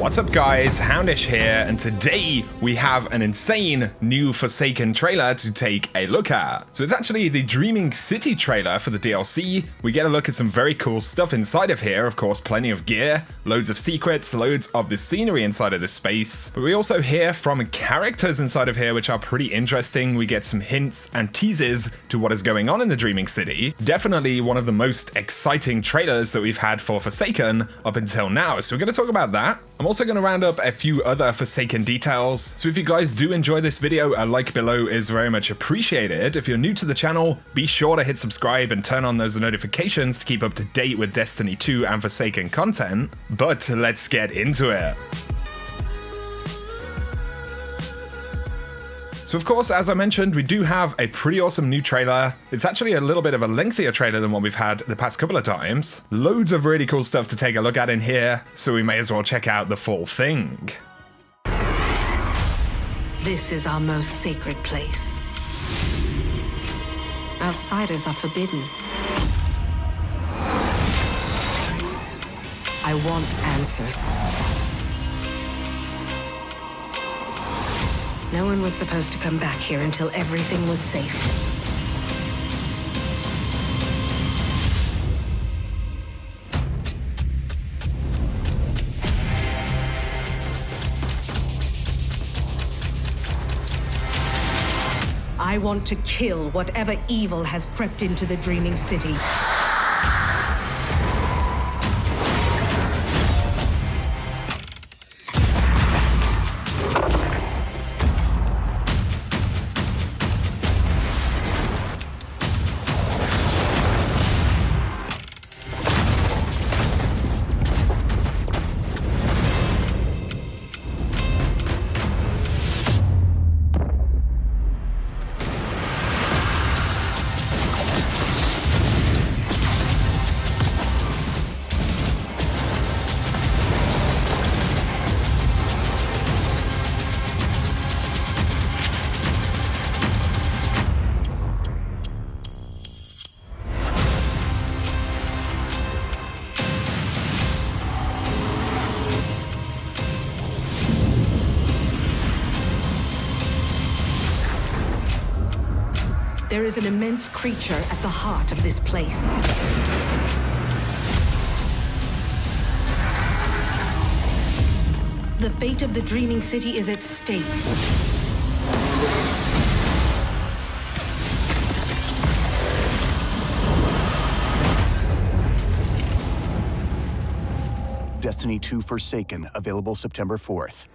What's up guys, Houndish here, and today we have an insane new Forsaken trailer to take a look at. So it's actually the Dreaming City trailer for the DLC. We get a look at some very cool stuff inside of here, of course plenty of gear, loads of secrets, loads of the scenery inside of this space. But we also hear from characters inside of here which are pretty interesting. We get some hints and teases to what is going on in the Dreaming City. Definitely one of the most exciting trailers that we've had for Forsaken up until now, so we're going to talk about that. I'm also going to round up a few other Forsaken details, so if you guys do enjoy this video, a like below is very much appreciated. If you're new to the channel, be sure to hit subscribe and turn on those notifications to keep up to date with Destiny 2 and Forsaken content. But let's get into it. So of course, as I mentioned, we do have a pretty awesome new trailer. It's actually a little bit of a lengthier trailer than what we've had the past couple of times. Loads of really cool stuff to take a look at in here, so we may as well check out the full thing. This is our most sacred place. Outsiders are forbidden. I want answers. No one was supposed to come back here until everything was safe. I want to kill whatever evil has crept into the Dreaming City. There is an immense creature at the heart of this place. The fate of the Dreaming City is at stake. Destiny 2 Forsaken, available September 4th.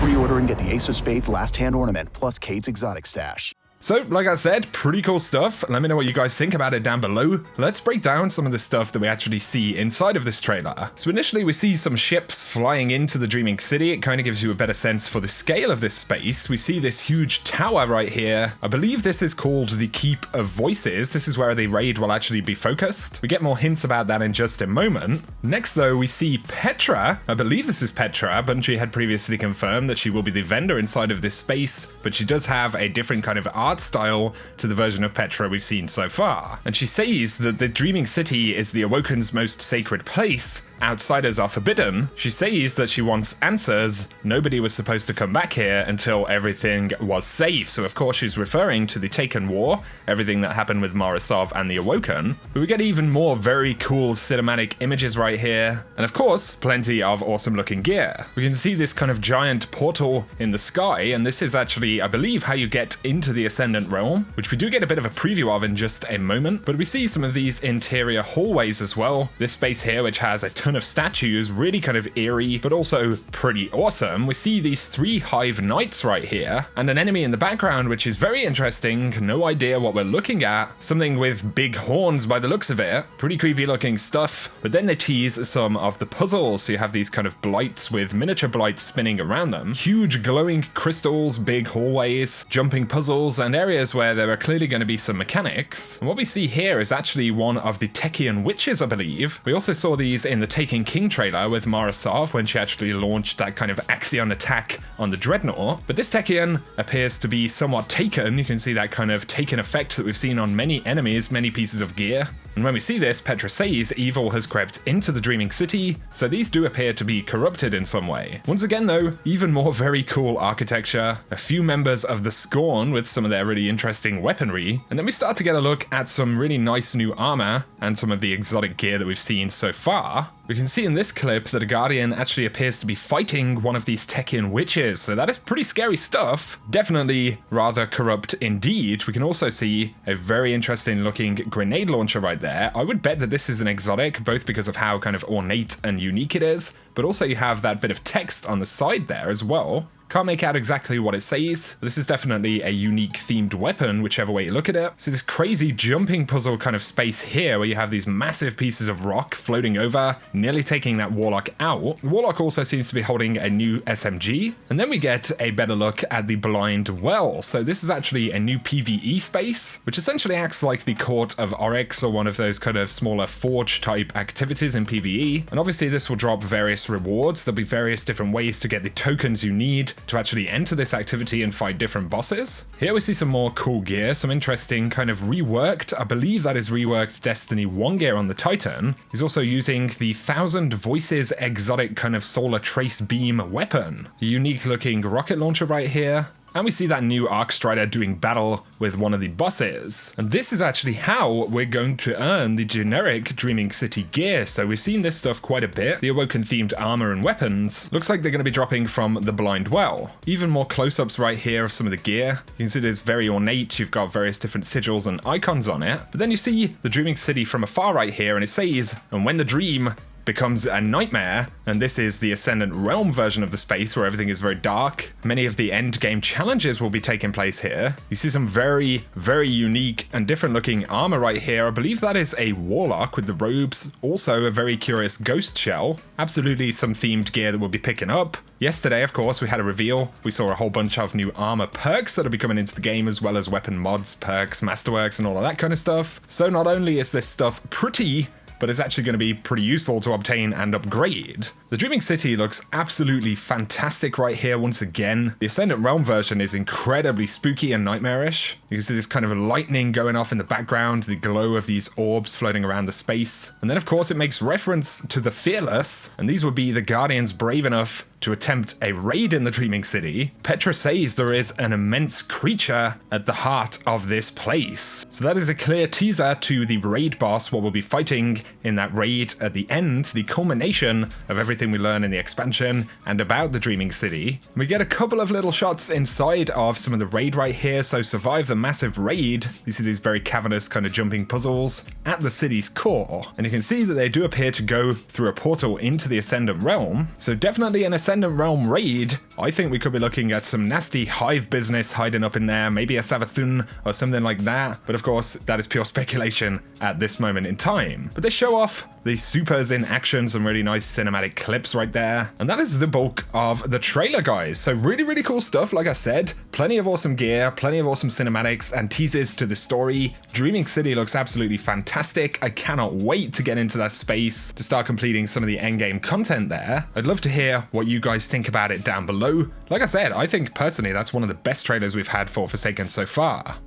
Pre-order and get the Ace of Spades last hand ornament, plus Cade's exotic stash. So, like I said, pretty cool stuff. Let me know what you guys think about it down below. Let's break down some of the stuff that we actually see inside of this trailer. So initially we see some ships flying into the Dreaming City. It kind of gives you a better sense for the scale of this space. We see this huge tower right here. I believe this is called the Keep of Voices. This is where the raid will actually be focused. We get more hints about that in just a moment. Next though, we see Petra. I believe this is Petra. Bungie had previously confirmed that she will be the vendor inside of this space, but she does have a different kind of art style to the version of Petra we've seen so far. And she says that the Dreaming City is the Awoken's most sacred place. Outsiders are forbidden. She says that she wants answers. Nobody was supposed to come back here until everything was safe. So of course she's referring to the Taken War, everything that happened with Morro and the Awoken. But we get even more very cool cinematic images right here. And of course, plenty of awesome looking gear. We can see this kind of giant portal in the sky, and this is actually, I believe, how you get into the Ascendant realm, which we do get a bit of a preview of in just a moment. But we see some of these interior hallways as well. This space here, which has a ton of statues, really kind of eerie, but also pretty awesome. We see these 3 Hive Knights right here, and an enemy in the background, which is very interesting. No idea what we're looking at. Something with big horns by the looks of it. Pretty creepy looking stuff. But then they tease some of the puzzles. So you have these kind of blights with miniature blights spinning around them. Huge glowing crystals, big hallways, jumping puzzles, and areas where there are clearly going to be some mechanics. And what we see here is actually one of the Techian witches, I believe. We also saw these in the Taken King trailer with Mara Sov when she actually launched that kind of Axion attack on the Dreadnought. But this Techion appears to be somewhat taken. You can see that kind of taken effect that we've seen on many enemies, many pieces of gear. And when we see this, Petra says evil has crept into the Dreaming City, so these do appear to be corrupted in some way. Once again though, even more very cool architecture, a few members of the Scorn with some of their really interesting weaponry, and then we start to get a look at some really nice new armor and some of the exotic gear that we've seen so far. We can see in this clip that a Guardian actually appears to be fighting one of these Techion witches, so that is pretty scary stuff. Definitely rather corrupt indeed. We can also see a very interesting looking grenade launcher right there. I would bet that this is an exotic, both because of how kind of ornate and unique it is, but also you have that bit of text on the side there as well. Can't make out exactly what it says. This is definitely a unique themed weapon, whichever way you look at it. So this crazy jumping puzzle kind of space here where you have these massive pieces of rock floating over, nearly taking that Warlock out. The Warlock also seems to be holding a new SMG. And then we get a better look at the Blind Well. So this is actually a new PvE space, which essentially acts like the Court of Oryx or one of those kind of smaller forge type activities in PvE. And obviously this will drop various rewards. There'll be various different ways to get the tokens you need to actually enter this activity and fight different bosses. Here we see some more cool gear, some interesting kind of reworked, I believe that is reworked Destiny 1 gear on the Titan. He's also using the 1,000 Voices exotic kind of solar trace beam weapon. A unique looking rocket launcher right here. And we see that new Arc Strider doing battle with one of the bosses. And this is actually how we're going to earn the generic Dreaming City gear. So we've seen this stuff quite a bit. The Awoken themed armor and weapons. Looks like they're going to be dropping from the Blind Well. Even more close-ups right here of some of the gear. You can see it's very ornate. You've got various different sigils and icons on it. But then you see the Dreaming City from afar right here, and it says, "And when the dream becomes a nightmare," and this is the Ascendant Realm version of the space where everything is very dark. Many of the end game challenges will be taking place here. You see some very, very unique and different looking armor right here. I believe that is a Warlock with the robes, also a very curious ghost shell. Absolutely some themed gear that we'll be picking up. Yesterday, of course, we had a reveal. We saw a whole bunch of new armor perks that'll be coming into the game, as well as weapon mods, perks, masterworks, and all of that kind of stuff. So not only is this stuff pretty, but it's actually going to be pretty useful to obtain and upgrade. The Dreaming City looks absolutely fantastic right here once again. The Ascendant Realm version is incredibly spooky and nightmarish. You can see this kind of lightning going off in the background, the glow of these orbs floating around the space. And then of course it makes reference to the Fearless, and these would be the Guardians brave enough to attempt a raid in the Dreaming City. Petra says there is an immense creature at the heart of this place. So that is a clear teaser to the raid boss, what we'll be fighting in that raid at the end, the culmination of everything we learn in the expansion and about the Dreaming City. We get a couple of little shots inside of some of the raid right here. So survive the massive raid. You see these very cavernous kind of jumping puzzles at the city's core. And you can see that they do appear to go through a portal into the Ascendant Realm. So definitely an Ascendant Realm raid. I think we could be looking at some nasty hive business hiding up in there, maybe a Savathun or something like that. But of course, that is pure speculation at this moment in time. But they show off the supers in action, some really nice cinematic clips right there. And that is the bulk of the trailer, guys. So really, really cool stuff. Like I said, plenty of awesome gear, plenty of awesome cinematics and teases to the story. Dreaming City looks absolutely fantastic. I cannot wait to get into that space to start completing some of the endgame content there. I'd love to hear what you guys think about it down below. Like I said, I think personally that's one of the best trailers we've had for Forsaken so far.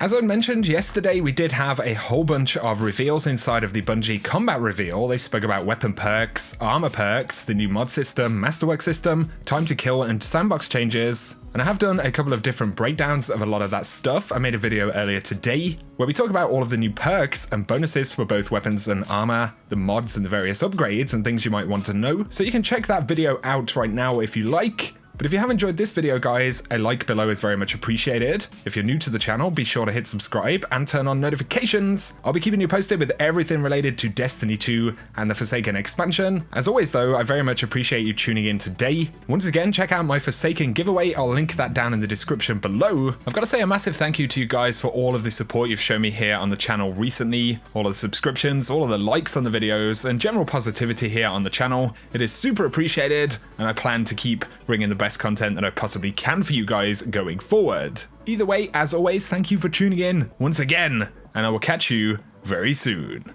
As I mentioned yesterday, we did have a whole bunch of reveals inside of the Bungie combat reveal. They spoke about weapon perks, armor perks, the new mod system, masterwork system, time to kill, and sandbox changes. And I have done a couple of different breakdowns of a lot of that stuff. I made a video earlier today where we talk about all of the new perks and bonuses for both weapons and armor, the mods and the various upgrades and things you might want to know. So you can check that video out right now if you like. But if you have enjoyed this video, guys, a like below is very much appreciated. If you're new to the channel, be sure to hit subscribe and turn on notifications. I'll be keeping you posted with everything related to Destiny 2 and the Forsaken expansion. As always, though, I very much appreciate you tuning in today. Once again, check out my Forsaken giveaway. I'll link that down in the description below. I've got to say a massive thank you to you guys for all of the support you've shown me here on the channel recently, all of the subscriptions, all of the likes on the videos, and general positivity here on the channel. It is super appreciated, and I plan to keep bringing the best content that I possibly can for you guys going forward. Either way, as always, thank you for tuning in once again, and I will catch you very soon.